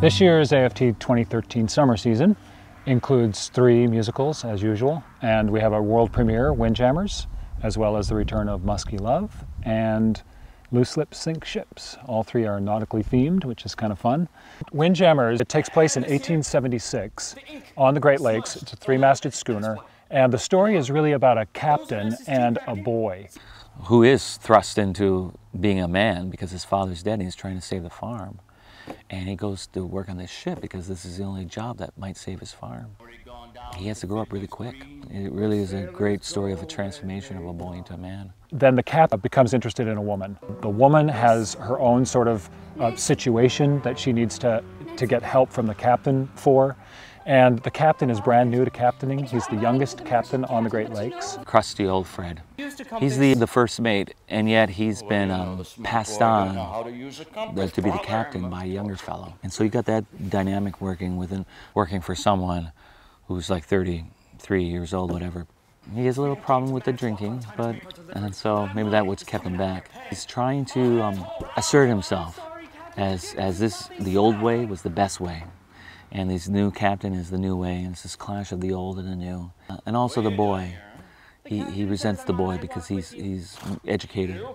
This year's AFT 2013 summer season includes 3 musicals as usual, and we have our world premiere, Windjammers, as well as the return of Musky Love and Loose Lips Sink Ships. All 3 are nautically themed, which is kind of fun. Windjammers, it takes place in 1876 on the Great Lakes. It's a 3-masted schooner, and the story is really about a captain and a boy who is thrust into being a man because his father's dead and he's trying to save the farm. And he goes to work on this ship because this is the only job that might save his farm. He has to grow up really quick. It really is a great story of the transformation of a boy into a man. Then the captain becomes interested in a woman. The woman has her own sort of situation that she needs to get help from the captain for. And the captain is brand new to captaining. He's the youngest captain on the Great Lakes. Crusty old Fred. He's the first mate, and yet he's been passed on to be the captain by a younger fellow. And so you got that dynamic working for someone who's like 33 years old, whatever. He has a little problem with the drinking, and so maybe that's what's kept him back. He's trying to assert himself as the old way was the best way. And this new captain is the new way, and it's this clash of the old and the new. And also the boy. He resents the boy because he's educated.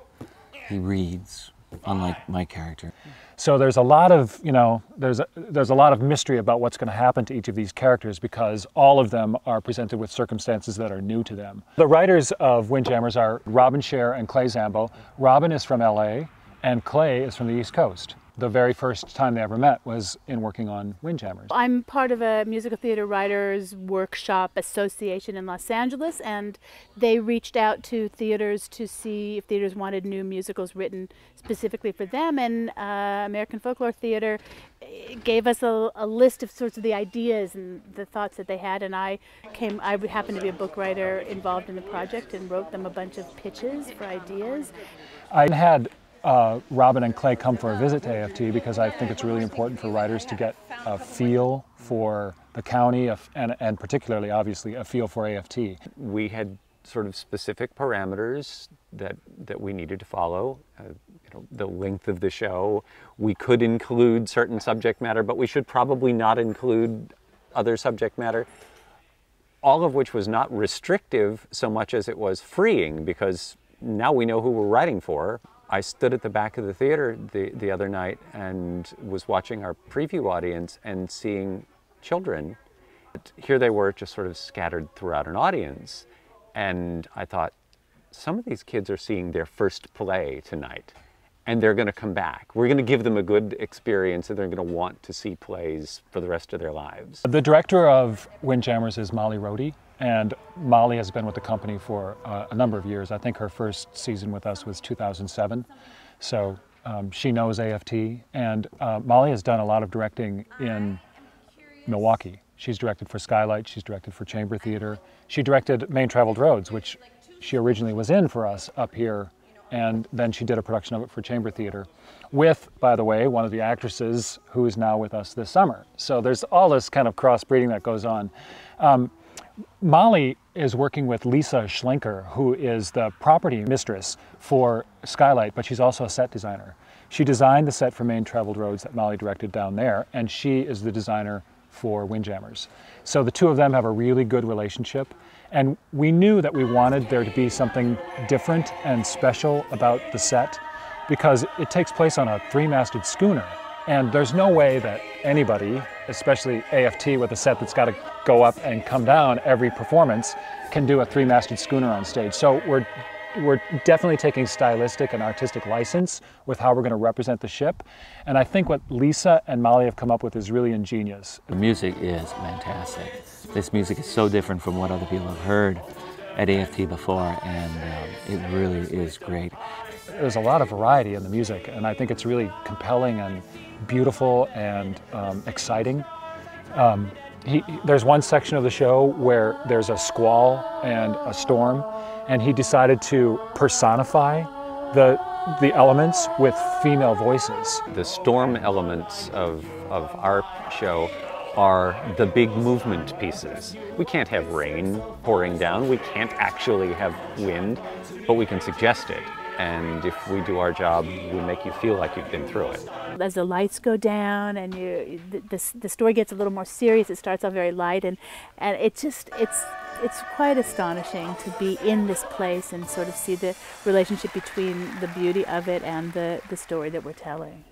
He reads, unlike my character. So there's a lot of, there's a lot of mystery about what's going to happen to each of these characters because all of them are presented with circumstances that are new to them. The writers of Windjammers are Robin Scher and Clay Zambo. Robin is from LA and Clay is from the East Coast. The very first time they ever met was in working on Windjammers. I'm part of a musical theater writers workshop association in Los Angeles, and they reached out to theaters to see if theaters wanted new musicals written specifically for them, and American Folklore Theater gave us a list of sorts of the ideas and the thoughts that they had, and I would happen to be a book writer involved in the project and wrote them a bunch of pitches for ideas. I had Robin and Clay come for a visit to AFT because I think it's really important for writers to get a feel for the county and particularly, obviously, a feel for AFT. We had sort of specific parameters that we needed to follow. The length of the show. We could include certain subject matter, but we should probably not include other subject matter. All of which was not restrictive so much as it was freeing because now we know who we're writing for. I stood at the back of the theater the other night and was watching our preview audience and seeing children. Here they were just sort of scattered throughout an audience. And I thought, some of these kids are seeing their first play tonight and they're going to come back. We're going to give them a good experience and they're going to want to see plays for the rest of their lives. The director of Windjammers is Molly Rohde. And Molly has been with the company for a number of years. I think her first season with us was 2007. So she knows AFT. And Molly has done a lot of directing in Milwaukee. She's directed for Skylight, she's directed for Chamber Theater. She directed Main Traveled Roads, which she originally was in for us up here. And then she did a production of it for Chamber Theater with, by the way, one of the actresses who is now with us this summer. So there's all this kind of crossbreeding that goes on. Molly is working with Lisa Schlenker, who is the property mistress for Skylight, but she's also a set designer. She designed the set for Main Traveled Roads that Molly directed down there, and she is the designer for Windjammers. So the two of them have a really good relationship, and we knew that we wanted there to be something different and special about the set because it takes place on a 3-masted schooner. And there's no way that anybody, especially AFT with a set that's got to go up and come down every performance, can do a 3-masted schooner on stage. So we're definitely taking stylistic and artistic license with how we're going to represent the ship. And I think what Lisa and Molly have come up with is really ingenious. The music is fantastic. This music is so different from what other people have heard at AFT before, and it really is great. There's a lot of variety in the music, and I think it's really compelling and beautiful and exciting. There's one section of the show where there's a squall and a storm, and he decided to personify the elements with female voices. The storm elements of our show are the big movement pieces. We can't have rain pouring down, we can't actually have wind, but we can suggest it. And if we do our job, we make you feel like you've been through it. As the lights go down and the story gets a little more serious, it starts off very light, and it's quite astonishing to be in this place and sort of see the relationship between the beauty of it and the story that we're telling.